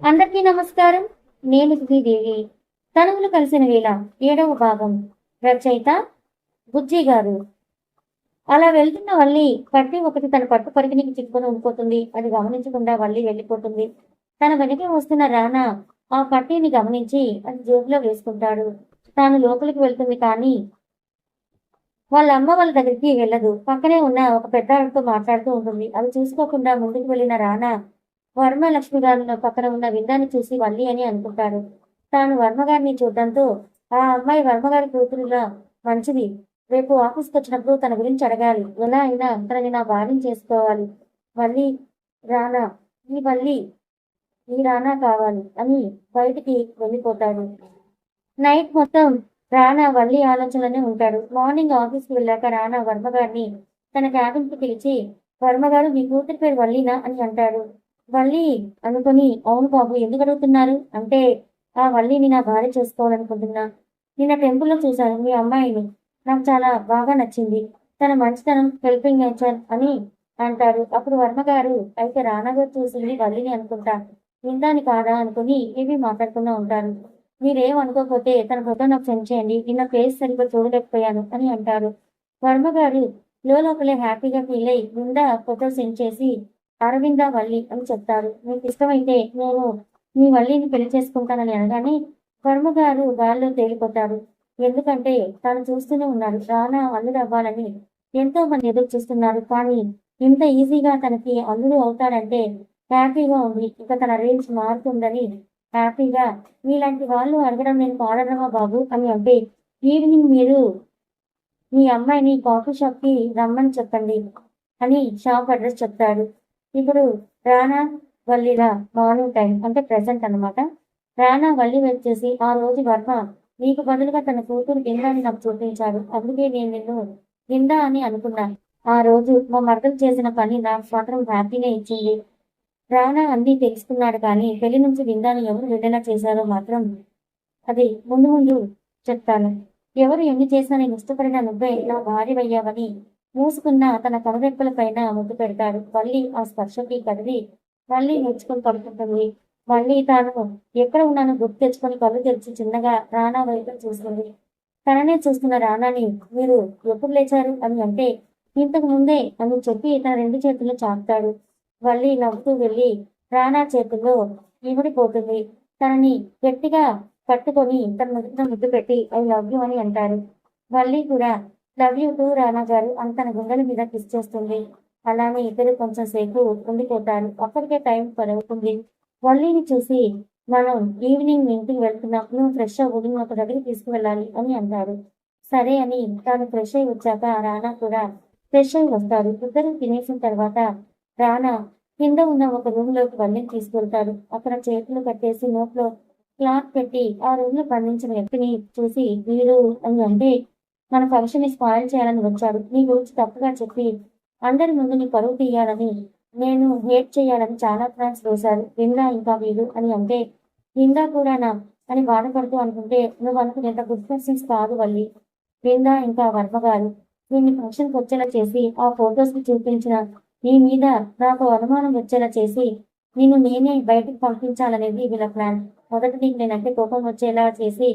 అందరికీ నమస్కారం. నేను సుధీదేవి. తనువులు కలిసిన వేళ 7వ భాగం. రచయిత బుజ్జి గారు. అలా వెళ్తున్న వల్లి పట్టి ఒకటి తన పట్టు పరికిణికి చిక్కుకొని ఉండిపోతుంది. అది గమనించకుండా వల్లి వెళ్ళిపోతుంది. తన వెనకే వస్తున్న రానా ఆ పట్టీని గమనించి అది జేబులో వేసుకుంటాడు. తాను లోపలికి వెళ్తుంది కానీ వాళ్ళ అమ్మ వాళ్ళ దగ్గరికి వెళ్ళదు. పక్కనే ఉన్న ఒక పెద్దావిడతో మాట్లాడుతూ ఉంటుంది. అది చూసుకోకుండా ముందుకు వెళ్ళిన రానా వర్మలక్ష్మి గారి పక్కన ఉన్న విందాన్ని చూసి వల్లి అని అనుకుంటాడు. తాను వర్మగారిని చూడడంతో ఆ అమ్మాయి వర్మగారి కూతురుగా మంచిది. రేపు ఆఫీస్కి వచ్చినప్పుడు తన గురించి అడగాలి. ఎలా అయినా తనని నా భార్యని చేసుకోవాలి. వల్లి రానా ఈ వల్లి ఈ రానా కావాలి అని బయటికి వెళ్ళిపోతాడు. నైట్ మొత్తం రానా వల్లి ఆలోచనలోనే ఉంటాడు. మార్నింగ్ ఆఫీస్కి వెళ్ళాక రానా వర్మగారిని తన క్యాబిన్కి పిలిచి వర్మగారు మీ కూతురి పేరు వల్లీనా అని అంటాడు. వల్లి అనుకుని అవును బాబు ఎందుకు అడుగుతున్నారు అంటే ఆ వల్లిని నా భార్య చేసుకోవాలనుకుంటున్నా. నిన్న టెంపుల్లో చూశాను మీ అమ్మాయిని. నాకు చాలా బాగా నచ్చింది. తన మంచితనం హెల్పింగ్ నేచర్ అని అంటాడు. అప్పుడు వర్మగారు అయితే రానా గారు చూసింది వల్లిని అనుకుంటా విందాని కాదా అనుకుని ఏమీ మాట్లాడకుండా ఉంటారు. మీరేం అనుకోకపోతే తన ఫోటో నాకు సెండ్ చేయండి. నిన్న ఫేస్ సరిగ్గా చూడలేకపోయాను అని అంటారు. వర్మగారు లోపలే హ్యాపీగా ఫీల్ అయి బృందా ఫోటో సెండ్ చేసి అరవింద వల్లి అని చెప్తారు. మీకు ఇష్టమైతే నేను మీ వల్లిని పెళ్లి చేసుకుంటానని అనగానే వర్మగారు గాల్లో తేలిపోతాడు. ఎందుకంటే తాను చూస్తూనే ఉన్నాడు రానా అల్లుడు అవ్వాలని ఎంతో మంది ఎదురు చూస్తున్నారు. కానీ ఇంత ఈజీగా తనకి అల్లుడు అవుతాడంటే హ్యాపీగా ఉంది. ఇక తన రేంజ్ మారుతుందని హ్యాపీగా మీలాంటి వాళ్ళు అడగడం నేను పాడడమా బాబు అని అంటే ఈవినింగ్ మీరు మీ అమ్మాయిని కాఫీ షాప్కి రమ్మని చెప్పండి అని షాప్ అడ్రస్ చెప్తాడు. ఇప్పుడు రానా వల్లిల మార్నింగ్ టైం అంటే ప్రెసెంట్ అనమాట. రానా వల్లి వచ్చేసి ఆ రోజు వర్మ నీకు బదులుగా తన కూతురు విందాని నాకు చూపించాడు. అందుకే నేను నిన్ను విందా అని అనుకున్నాను. ఆ రోజు మా మరదలు చేసిన పని నాకు మాత్రం హ్యాపీనే ఇచ్చింది. రానా అన్నీ తెలుసుకున్నాడు కానీ పెళ్లి నుంచి విందాన్ని ఎవరు విడుదల చేశారో మాత్రం అది ముందు ముందు చెప్తాను. ఎవరు ఎన్ని చేసినా నేను ఇష్టపడిన నువ్వే నా భార్యవయ్యావని మూసుకున్న తన కనురెప్పల పైన ముద్దు పెడతాడు. మళ్ళీ ఆ స్పర్శకి కదిలి మళ్ళీ నేర్చుకుని పడుకుంటుంది. మళ్ళీ తాను ఎక్కడ ఉన్నానో గుర్తు తెచ్చుకొని కళ్ళు తెరిచి చిన్నగా రానా వైపు చూస్తుంది. తననే చూస్తున్న రానాని మీరు ఎప్పుడు లేచారు అని అంటే ఇంతకు ముందే అని చెప్పి తన రెండు చేతుల్లో చాపుతాడు. మళ్ళీ నవ్వుతూ వెళ్ళి రానా చేతుల్లో ఇమిడిపోతుంది. తనని గట్టిగా పట్టుకొని తన నుదుటిన ముద్దు పెట్టి ఐ లవ్ యూ అని అంటారు. మళ్ళీ కూడా లవ్ యూ టూ రానా గారు అని తన గుండెల మీద కిస్ చేస్తుంది. అలానే ఇద్దరు కొంచెం సేపు ఉండిపోతారు. అప్పటికే టైం పడుతుంది. వల్లిని చూసి మనం ఈవినింగ్ మీ ఇంటికి వెళ్తున్నాం. నువ్వు ఫ్రెష్ అవ్వు నువ్వు ఒక దగ్గరికి తీసుకువెళ్ళాలి అని అంటాడు. సరే అని తాను ఫ్రెష్ అయి వచ్చాక రానా కూడా ఫ్రెష్ అయి వస్తాడు. ఇద్దరు తినేసిన తర్వాత రానా కింద ఉన్న ఒక రూమ్ లోకి వల్లిని తీసుకెళ్తాడు. అక్కడ చేతులు కట్టేసి నోట్లో క్లాత్ పెట్టి ఆ రూమ్ లో బంధించిన వ్యక్తిని చూసి వీరు అని అంటే మన ఫంక్షన్ ని స్పాయిల్ చేయాలని వచ్చాడు. నీ గురించి తప్పుగా చెప్పి అందరి ముందు నీ పరువు తీయాలని నేను హేట్ చేయాలని చాలా ప్లాన్స్ వేశారు విందా ఇంకా వీడు అని అంటే విందా కూడానా అని బాధపడుతూ అనుకుంటే నువ్వు అనుకునేంత గుడ్ పర్సన్స్ కాదు వల్లి. విందా ఇంకా వర్మ గారు వీడిని ఫంక్షన్కి వచ్చేలా చేసి ఆ ఫొటోస్ ని చూపించిన నీ మీద నాకు అనుమానం వచ్చేలా చేసి నిన్ను నేనే బయటకు పంపించాలనేది వీళ్ళ ప్లాన్. మొదట నీకు నేనంటే కోపం వచ్చేలా చేసి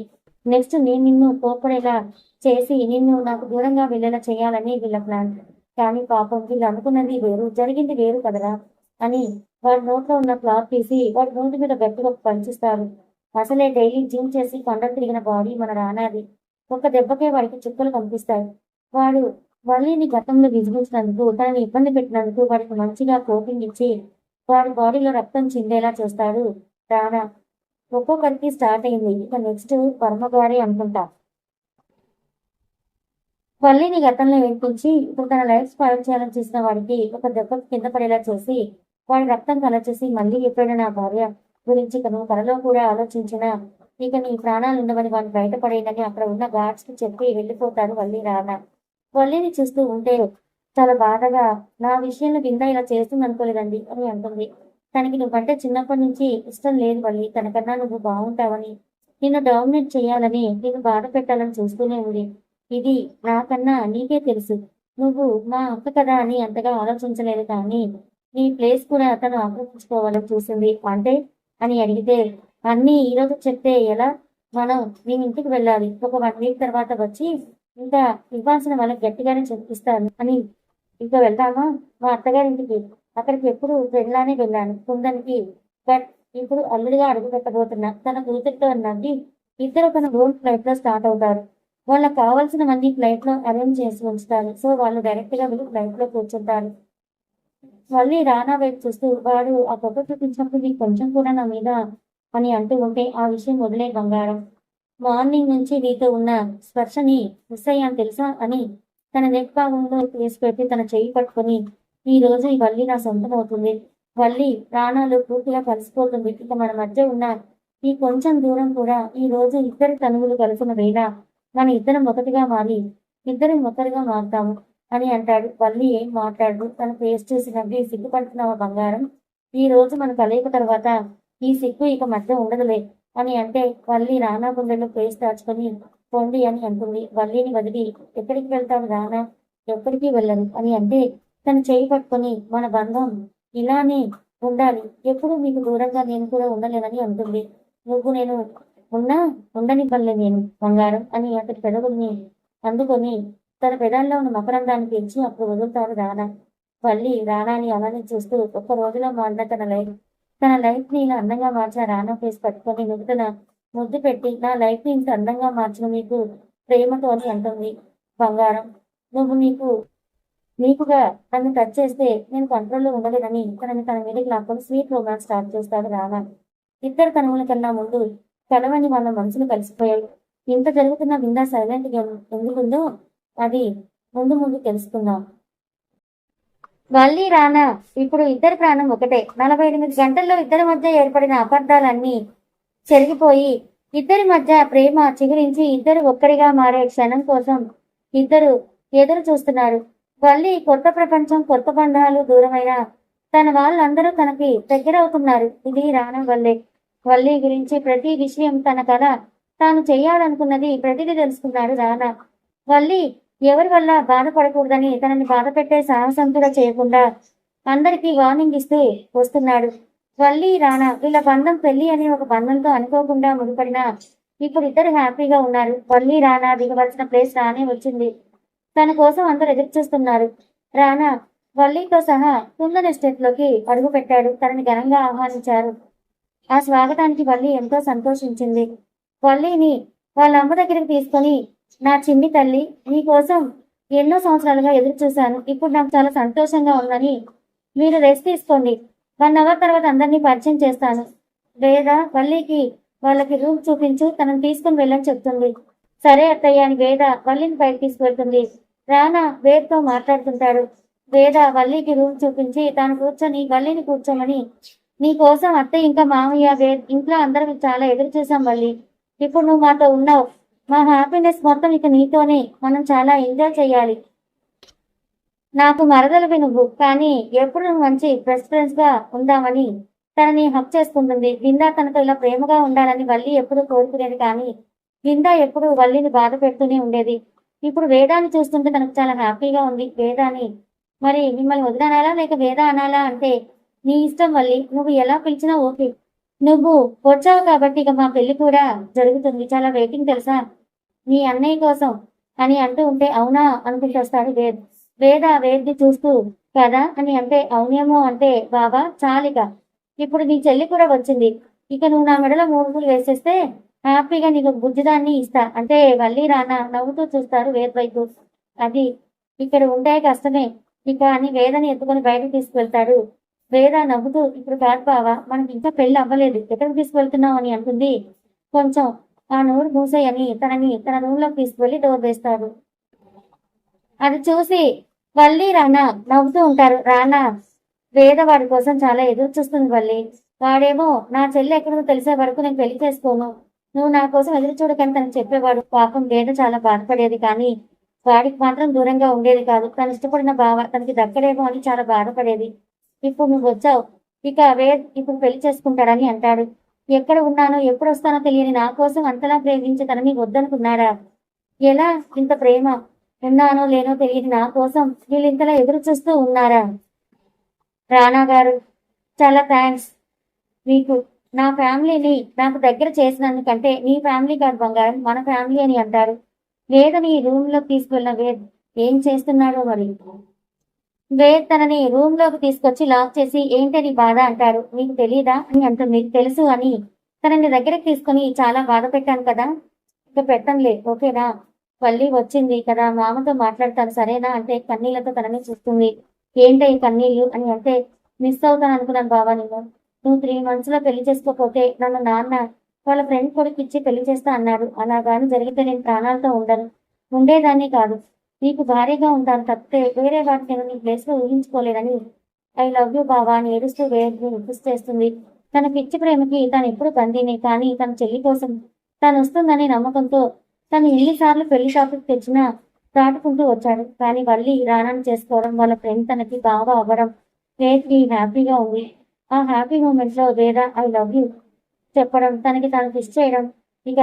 నెక్స్ట్ నేను నిన్ను కోపడేలా చేసి నిన్ను నాకు దూరంగా వెళ్ళేలా చేయాలని వీళ్ళ ప్లాన్. కానీ పాపం వీళ్ళు అనుకున్నది వేరు జరిగింది వేరు కదరా అని వాడి నోట్లో ఉన్న క్లాత్ తీసి వాడి నోటి మీద గట్టిగా పంచిస్తారు. అసలే డైలీ జిమ్ చేసి కొండలు తిరిగిన బాడీ మన రానాది. ఒక్క దెబ్బకే వాడికి చుక్కలు కనిపిస్తాయి. వాడు వల్లిని గతంలో విసిగించినందుకు తనని ఇబ్బంది పెట్టినందుకు వాడికి మంచిగా కోటింగ్ ఇచ్చి వాడి బాడీలో రక్తం చిందేలా చేస్తాడు రానా. ఒక్కొక్కరికి స్టార్ట్ అయింది. ఇక నెక్స్ట్ వర్మగారే అనుకుంటా. వల్లిని గతంలో ఏడ్పించి ఇప్పుడు తన లైఫ్ స్పాయిల్ చేయాలని చూసిన వాడికి ఒక దెబ్బకి కింద పడేలా చేసి వాడి రక్తం కలచేసి మళ్ళీ ఎప్పుడైనా నా భార్య గురించి నువ్వు కలలో కూడా ఆలోచించినా ఇక నీ ప్రాణాలు ఉండవని వాడిని బయటపడేయనని అక్కడ ఉన్న గార్డ్స్ కి చెప్పి వెళ్ళిపోతారు వల్లి రానా. వల్లిని చూస్తూ ఉంటే చాలా బాధగా నా విషయంలో కింద ఇలా చేస్తుంది అనుకోలేదండి అని అంటుంది. తనకి నువ్వంటే చిన్నప్పటి నుంచి ఇష్టం లేదు వల్లి. తనకన్నా నువ్వు బాగుంటావని నిన్ను డామినేట్ చేయాలని నిన్ను బాధ పెట్టాలని చూస్తూనే ఉంది. ఇది నాకన్నా నీకే తెలుసు. నువ్వు మా అక్క కదా అని అంతగా ఆలోచించలేదు కానీ నీ ప్లేస్ కూడా అతను ఆక్రమించుకోవాలని చూసింది. అంటే అని అడిగితే, అన్నీ ఈరోజు చెప్తే ఎలా, మనం నేను ఇంటికి వెళ్ళాలి, ఒక 1 వీక్ తర్వాత వచ్చి ఇంకా ఇవ్వాల్సిన వాళ్ళకి గట్టిగానే చెప్పిస్తాను అని. ఇంకా వెళ్దామా మా అత్తగారింటికి, అక్కడికి ఎప్పుడు వెళ్ళానే వెళ్ళాను కుందనికి, బట్ ఇప్పుడు అల్లుడిగా అడుగు పెట్టబోతున్నా తన కూతురితో నవ్వి ఇద్దరు తన ఓన్ ఫ్లైట్ లో స్టార్ట్ అవుతారు. వాళ్ళకి కావాల్సినవన్నీ ఫ్లైట్ లో అరేంజ్ చేసి ఉంచుతారు. సో వాళ్ళు డైరెక్ట్ గా వెళ్ళి ఫ్లైట్ లో కూర్చుంటారు. మళ్ళీ రానా వైపు చూస్తూ, వాడు ఆ ఫోటో చూపించినప్పుడు నీకు కొంచెం కూడా నా మీద అని అంటూ ఉంటే, ఆ విషయం వదిలే బంగారం, మార్నింగ్ నుంచి నీతో ఉన్న స్పర్శని మిస్ అయ్యాను తెలుసా అని తన నెక్ భాగంలో వేసి పెట్టి తన చెయ్యి పట్టుకొని, ఈ రోజు ఈ వల్లి నా సొంతం అవుతుంది, వల్లి రానాలు పూర్తిగా కలిసిపోతుంది, ఇక మన మధ్య ఉన్న ఈ కొంచెం దూరం కూడా ఈ రోజు ఇద్దరి తనువులు కలిసిన వేళ మన ఇద్దరం ఒకటిగా మారి ఇద్దరం ఒకరిగా మారుతాము అని అంటాడు. వల్లి ఏం మాట్లాడు, తన ఫేస్ చూసి నవ్వి, సిగ్గుపడుతున్నావా బంగారం, ఈ రోజు మన కలయిక తర్వాత ఈ సిగ్గు ఇక మధ్య ఉండదులే అని అంటే, వల్లి రానా గుండెల్లో ఫేస్ దాచుకొని పొండి అని అంటుంది. వల్లిని వదిలి ఎక్కడికి వెళ్తాడు రానా, ఎక్కడికి వెళ్ళను అని అంటే, తను చేయి పట్టుకొని మన బంధం ఇలానే ఉండాలి, ఎప్పుడు మీకు దూరంగా నేను కూడా ఉండలేనని అంటుంది. నువ్వు నేను ఉన్నా ఉండనివ్వలే నేను బంగారం అని అతడి పెదవుల్ని అందుకొని తన పెదాల్లో ఉన్న మకరందాన్ని పెంచి అప్పుడు వదులుతాడు రానా. వల్లి రానాని అలానే చూస్తూ, ఒక్క రోజులో మారిన తన లైఫ్ ని ఇలా అందంగా మార్చిన రానా ఫేస్ పట్టుకొని నుదుటన ముద్దు పెట్టి, నా లైఫ్ ని ఇంత అందంగా మార్చిన మీకు ప్రేమతో అని అంటుంది. బంగారం, నువ్వు నీకుగా నన్ను టచ్ చేస్తే నేను కంట్రోల్లో ఉండలేదని తనని తన మీదకి లాక్కొని స్వీట్ రొమాన్స్ స్టార్ట్ చేస్తాడు రానా. ఇద్దరు తనముల కన్నా ముందు కలవని వాళ్ళ మనసులు కలిసిపోయాడు. ఇంత జరుగుతున్న విందా సైలెంట్ గా ఎందుకుందో అది ముందు ముందు తెలుసుకుందాం. వల్లి రానా ఇప్పుడు ఇద్దరి ప్రాణం ఒకటే. 48 గంటల్లో ఇద్దరి మధ్య ఏర్పడిన అపార్థాలన్నీ చెరిగిపోయి ఇద్దరి మధ్య ప్రేమ చిగురించి ఇద్దరు ఒక్కడిగా మారే క్షణం కోసం ఇద్దరు ఎదురు చూస్తున్నారు. వల్లి కొత్త ప్రపంచం, కొత్త బంధాలు దూరమైన తన వాళ్ళందరూ తనకి దగ్గరవుతున్నారు. ఇది రానా వల్లే. వల్లి గురించి ప్రతి విషయం, తన కథ, తాను చేయాలనుకున్నది ప్రతిదీ తెలుసుకున్నాడు రానా. వల్లి ఎవరి వల్ల బాధపడకూడదని తనని బాధ పెట్టే సాహసం కూడా చేయకుండా అందరికీ వార్నింగ్ ఇస్తూ వస్తున్నాడు. వల్లి రానా వీళ్ళ బంధం పెళ్లి అనే ఒక బంధంతో అనుకోకుండా ముడిపడినా ఇప్పుడు ఇద్దరు హ్యాపీగా ఉన్నారు. వల్లి రానా దిగవలసిన ప్లేస్ రానే వచ్చింది. తన కోసం అందరు ఎదురు చూస్తున్నారు. రానా వల్లితో సహా కుందన్ ఎస్టేట్ లోకి అడుగు పెట్టాడు. తనని ఘనంగా ఆహ్వానించారు. ఆ స్వాగతానికి వల్లి ఎంతో సంతోషించింది. వల్లిని వాళ్ళ అమ్మ దగ్గరికి తీసుకొని, నా చిన్ని తల్లి, నీ కోసం ఎన్నో సంవత్సరాలుగా ఎదురు చూశాను, ఇప్పుడు నాకు చాలా సంతోషంగా ఉందని, మీరు రెస్ట్ తీసుకోండి, 1 అవర్ తర్వాత అందరినీ పరిచయం చేస్తాను, వేద వల్లికి వాళ్ళకి రూమ్ చూపించు, తనని తీసుకుని వెళ్ళని చెప్తుంది. సరే అత్తయ్య అని వేద వల్లిని బయట తీసుకువెళ్తుంది. రానా వేదతో మాట్లాడుతుంటాడు. వేద వల్లికి రూమ్ చూపించి తాను కూర్చొని వల్లిని కూర్చోమని, నీ కోసం అత్తయ్య ఇంకా మామయ్య ఇంట్లో అందరం చాలా ఎదురు చూసాం వల్లి, ఇప్పుడు నువ్వు మాతో ఉన్నావు, మా హ్యాపీనెస్ మొత్తం ఇక నీతోనే, మనం చాలా ఎంజాయ్ చేయాలి, నాకు మరదలివి నువ్వు, కానీ ఎప్పుడు నువ్వు మంచి బెస్ట్ ఫ్రెండ్స్ గా ఉందామని తనని హక్ చేసుకుంటుంది. విందా తనతో ఇలా ప్రేమగా ఉండాలని వల్లి ఎప్పుడు కోరుకునేది, కానీ విందా ఎప్పుడు వల్లిని బాధ పెడుతూనే ఉండేది. ఇప్పుడు వేదాన్ని చూస్తుంటే తనకు చాలా హ్యాపీగా ఉంది. వేదాని మరి మిమ్మల్ని వదిలనాలా లేక వేద అనాలా అంటే, నీ ఇష్టం వల్లి, నువ్వు ఎలా పిలిచినా ఓకే, నువ్వు వచ్చావు కాబట్టి ఇక మా పెళ్లి కూడా జరుగుతుంది, చాలా వెయిటింగ్ తెలుసా నీ అన్నయ్య కోసం అని అంటూ ఉంటే, అవునా అనుకుంటూ వస్తాడు వేద్. వేద వేద్ని చూస్తూ కదా అని అంటే, అవునేమో అంటే, బాబా చాలిక, ఇప్పుడు నీ చెల్లి కూడా వచ్చింది, ఇక నువ్వు నా మెడలో 3 పూలు వేసేస్తే హ్యాపీగా నీకు బుజ్జిదాన్ని ఇస్తా అంటే వల్లి రానా నవ్వుతూ చూస్తారు వేద్ వైపు. అది ఇక్కడ ఉంటే కష్టమే ఇక అని వేదని ఎత్తుకొని బయటకు తీసుకువెళ్తాడు. వేద నవ్వుతూ, ఇప్పుడు కాదు బావా, మనకి ఇంకా పెళ్లి అవ్వలేదు, ఎక్కడికి తీసుకువెళ్తున్నావు అని అంటుంది. కొంచెం ఆ నోరు మూసేయని తనని తన రూమ్ లోకి తీసుకువెళ్లి డోర్ వేస్తాడు. అది చూసి వల్లి రానా నవ్వుతూ ఉంటారు. రానా వేద వాడి కోసం చాలా ఎదురు చూస్తుంది వల్లి, వాడేమో నా చెల్లి ఎక్కడో తెలిసే వరకు నేను పెళ్లి చేసుకోను, నువ్వు నా కోసం ఎదురు చూడకని తనకు చెప్పేవాడు. పాపం వేద చాలా బాధపడేది, కానీ వాడికి మాత్రం దూరంగా ఉండేది కాదు. తను ఇష్టపడిన బావ తనకి దక్కడేమో అని చాలా బాధపడేది. ఇప్పుడు నువ్వు వచ్చావు, ఇక వేద్ ఇప్పుడు పెళ్లి చేసుకుంటాడని అంటాడు. ఎక్కడ ఉన్నానో ఎప్పుడు వస్తానో తెలియని నా కోసం అంతలా ప్రేమించి తనని వద్దనుకున్నాడా, ఎలా ఇంత ప్రేమ, ఉన్నానో లేనో తెలియని నా కోసం వీళ్ళు ఇంతలా ఎదురు చూస్తూ ఉన్నారా. రానా గారు చాలా థ్యాంక్స్, మీకు నా ఫ్యామిలీని నాకు దగ్గర చేసినందుకంటే నీ ఫ్యామిలీ కాదు బంగారం, మన ఫ్యామిలీ అని అంటారు. వేదని రూమ్ లోకి తీసుకెళ్ళిన వేద్ ఏం చేస్తున్నాడో మరి. వేద్ తనని రూమ్ లోకి తీసుకొచ్చి లాక్ చేసి ఏంటి నీ బాధ అంటారు. నీకు తెలీదా అని అంటుంది. తెలుసు అని తనని దగ్గరికి తీసుకుని చాలా బాధ పెట్టాను కదా, ఇక పెట్టంలే ఓకేనా, మళ్ళీ వచ్చింది కదా మామతో మాట్లాడతాను సరేనా అంటే కన్నీళ్లతో తనని చూస్తుంది. ఏంటో ఈ కన్నీళ్లు అని అంటే మిస్ అవుతాను అనుకున్నాను బావా నిన్ను. నువ్వు 3 months లో పెళ్లి చేసుకోకపోతే నన్ను నాన్న వాళ్ళ ఫ్రెండ్ కొడుకు ఇచ్చి పెళ్లి చేస్తా అన్నాడు. అలా కానీ జరిగితే నేను ప్రాణాలతో ఉండేదాన్ని కాదు. నీకు భారీగా ఉంటాను తప్పితే వేరే వాటిని నేను నీ ప్లేస్ లో ఊహించుకోలేదని ఐ లవ్ యూ బావా అని ఏడుస్తూ వేడిని రిక్వెస్ట్ చేస్తుంది. తన పిచ్చి ప్రేమకి తను ఎప్పుడు బందీనే, కానీ తన చెల్లి కోసం తను వస్తుందని నమ్మకంతో తను ఎన్నిసార్లు పెళ్లి షాపుకి తెచ్చినా దాటుకుంటూ వచ్చాడు. కానీ మళ్ళీ రాణాన్ని చేసుకోవడం, వాళ్ళ ఫ్రెండ్ తనకి బాగా అవ్వడం వేద్కి హ్యాపీగా ఉంది. ఆ హ్యాపీ మూమెంట్ లో వేద ఐ లవ్ యూ చెప్పడం, తనకి తను కిస్ చేయడం, ఇక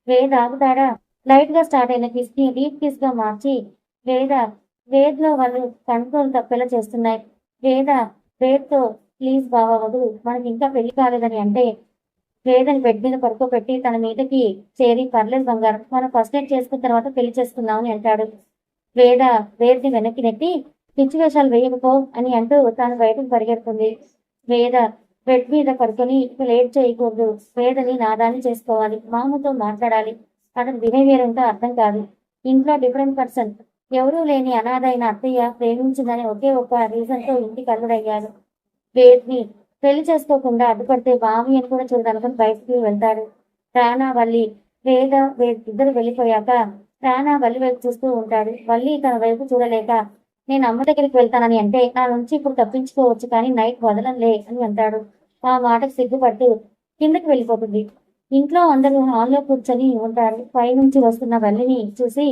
వేద్ ఆగుతాడా. లైట్ గా స్టార్ట్ అయిన కిస్ ని డీప్ కిస్ గా మార్చి వేద్ లో వాళ్ళు కంట్రోల్ తప్పేలా చేస్తున్నాయి. వేద్ తో ప్లీజ్ బావా వదులు, మనకి ఇంకా పెళ్లి కాలేదని అంటే వేదని బెడ్ మీద పడుకోబెట్టి తన మీదకి చేరి పర్లేదు బంగారం, మనం ఫస్ట్ నైట్ చేసుకున్న తర్వాత పెళ్లి చేసుకుందామని అంటాడు. వేద్ని వెనక్కి నెట్టి పిచ్చి వేషాలు వేయకపో అని అంటూ తాను బయటకు పరిగెడుతుంది. వేద బెడ్ మీద పడుకొని లేట్ చేయకూడదు, వేదని నాదాన్ని చేసుకోవాలి, మామతో మాట్లాడాలి. అతని బిహేవియర్ అంతా అర్థం కాదు. ఇంట్లో డిఫరెంట్ పర్సన్, ఎవరూ లేని అనాథ అయిన అత్తయ్య ప్రేమించిందని ఒకే ఒక్క రీజన్ తో ఇంటికి అల్లుడయ్యాడు. వేద్ని పెళ్లి చేసుకోకుండా అడ్డుపడితే బావి అని కూడా చూడదనుకుని బయటికి వెళ్తాడు. రానా వల్లి వేద ఇద్దరు వెళ్ళిపోయాక రానా వల్లి వైపు చూస్తూ ఉంటాడు. వల్లి తన వైపు చూడలేక నేను అమ్మ దగ్గరికి వెళ్తానని అంటే నా నుంచి ఇప్పుడు తప్పించుకోవచ్చు కానీ నైట్ వదలంలే అని అంటాడు. ఆ మాటకు సిగ్గుపడుతూ కిందకి వెళ్ళిపోతుంది. ఇంట్లో అందరూ హాల్లో కూర్చొని ఉంటారు. పైనుంచి వస్తున్న వల్లిని చూసి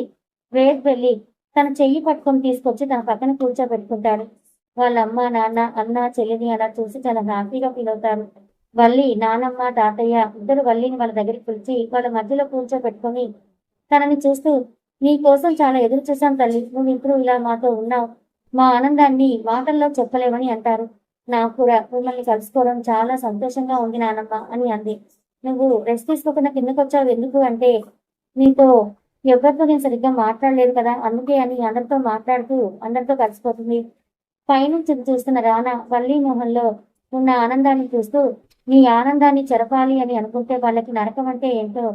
వేద్ వెళ్ళి తన చెయ్యి పట్టుకొని తీసుకొచ్చి తన పక్కన కూర్చోబెట్టుకుంటాడు. వాళ్ళ అమ్మ నాన్న అన్న చెల్లిని అలా చూసి చాలా హ్యాపీగా ఫీల్ అవుతారు. వల్లి నానమ్మ తాతయ్య ఇద్దరు వల్లిని వాళ్ళ దగ్గరికి పిలిచి వాళ్ళ మధ్యలో కూర్చోబెట్టుకొని తనని చూస్తూ నీ కోసం చాలా ఎదురు చూసాం తల్లి, నువ్వు ఇప్పుడు ఇలా మాతో ఉన్నావు, మా ఆనందాన్ని మాటల్లో చెప్పలేమని అంటారు. నాకు కూడా మిమ్మల్ని కలుసుకోవడం చాలా సంతోషంగా ఉంది నానమ్మ అని అంది. నువ్వు రెస్ట్ తీసుకోకుండా కిందకు వచ్చావు ఎందుకు అంటే నీతో ఎవరితో నేను సరిగ్గా మాట్లాడలేదు కదా అందుకే అని అందరితో మాట్లాడుతూ అందరితో కలిసిపోతుంది. పైనుంచి చూస్తున్న రానా వల్లి మోహన్లో ఉన్న ఆనందాన్ని చూస్తూ నీ ఆనందాన్ని చెరపాలి అని అనుకుంటే వాళ్ళకి నరకం అంటే ఏంటో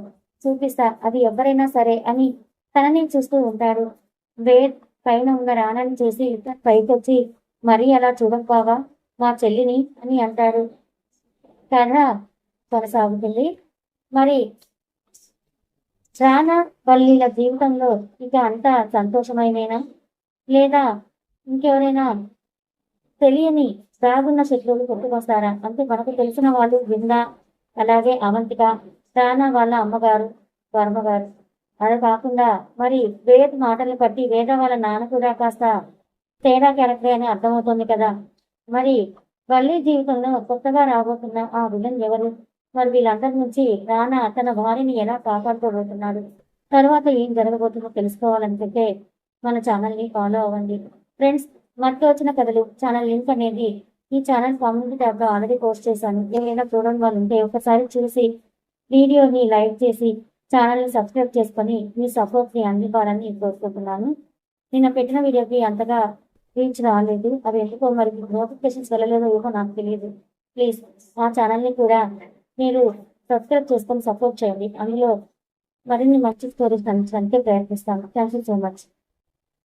చూపిస్తా, అది ఎవరైనా సరే అని తనని చూస్తూ ఉంటాడు. వేద్ పైన ఉన్న రానాని చూసి పైకొచ్చి మరీ అలా చూడకపోవా మా చెల్లిని అని అంటాడు. కథ కొనసాగుతుంది. మరి రానా వల్లిల జీవితంలో ఇక అంతా సంతోషమైననా లేదా ఇంకెవరైనా తెలియని దాగున్న శత్రువులు కొట్టుకొస్తారా అంటే మనకు తెలిసిన వాళ్ళు బృందా, అలాగే అవంతిక, రానా వాళ్ళ అమ్మగారు వర్మగారు. అదే కాకుండా మరి వేద్ మాటలు బట్టి వేద వాళ్ళ నాన్న కూడా కాస్త తేడా క్యారెక్టర్ అని అర్థమవుతుంది కదా. మరి వల్లి జీవితంలో కొత్తగా రాబోతున్న ఆ విలన్ ఎవరు, మరి వీళ్ళందరి నుంచి రానా తన భార్యని ఎలా కాపాడుకోబోతున్నాడు, తర్వాత ఏం జరగబోతుందో తెలుసుకోవాలనుకుంటే మన ఛానల్ని ఫాలో అవ్వండి ఫ్రెండ్స్. మత్తు వచ్చిన కథలు ఛానల్ లింక్ అనేది ఈ ఛానల్ కమ్యూనిటీ ట్యాబ్ లో ఆల్రెడీ పోస్ట్ చేశాను. ఏమైనా చూడడం వాళ్ళు ఉంటే ఒకసారి చూసి వీడియోని లైక్ చేసి ఛానల్ని సబ్స్క్రైబ్ చేసుకొని మీ సపోర్ట్ని అందివ్వాలని కోరుకుంటున్నాను. నిన్న పెట్టిన వీడియోకి అంతగా రీచ్ రాలేదు, అవి ఎందుకో మరి నోటిఫికేషన్స్ వెళ్ళలేదో ఏమో నాకు తెలియదు. ప్లీజ్ ఆ ఛానల్ని కూడా మీరు సబ్స్క్రైబ్ చేసుకొని సపోర్ట్ చేయండి. అందులో మరిన్ని మంచి స్టోరీస్ అందించడానికి ప్రయత్నిస్తాను. Thank you so much.